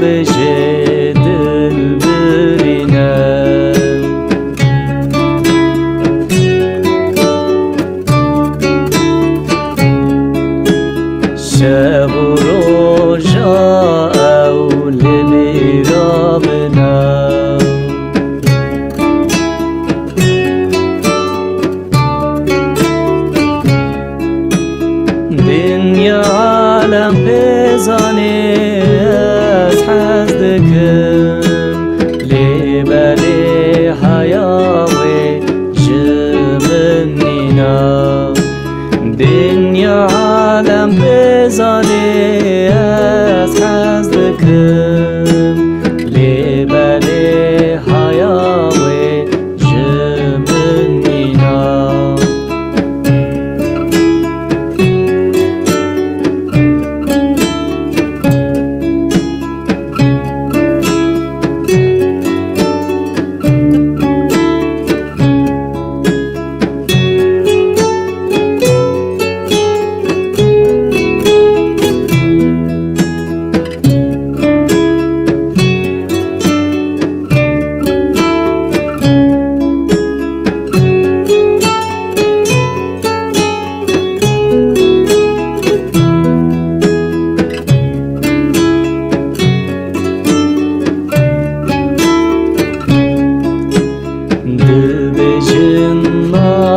بجه دل برینم شب و روژا اول لیرا بنم دنیا عالم بزانه از حزدکم لیبالی حیاوی جمنینا دنیا عالم بزانه از حزدکم لیبالی حیاوی جمنینا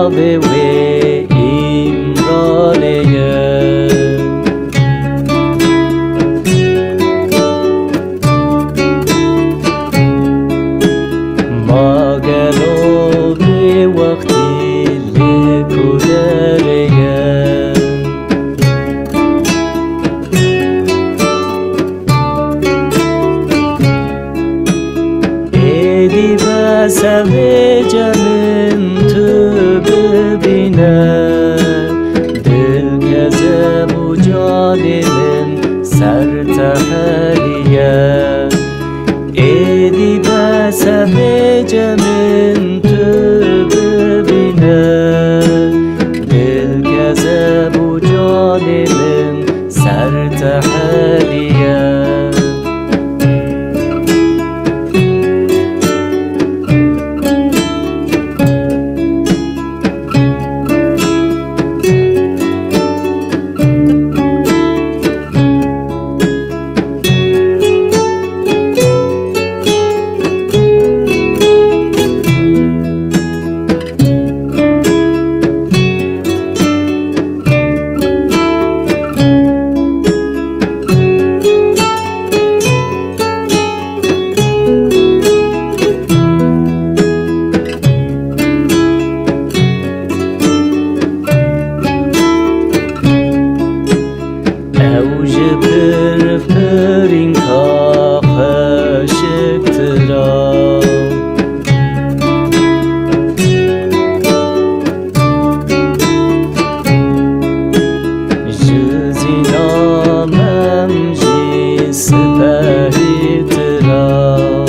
به وی ایمرانه ما گلو به وقتی لکودره ایدی بس همه جمن ببینم دل کذب و جان من سر تحلیه ایدی بس همه جمن تو ببینم دل کذب و جان من سر تحلیه اوج پرپرین کا خشکترا جزی نامم جی سپهی ترا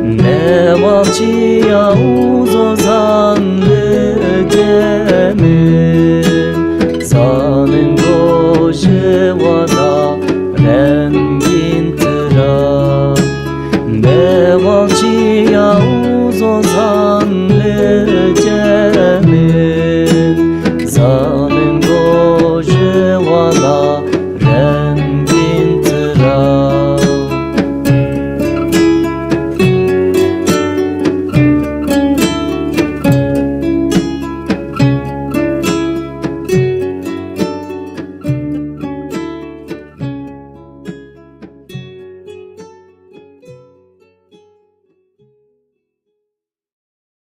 نواچی آوز و زان لجمن زانن گوشه والا رنگین ترا نواچی آوز و زان لجمن زان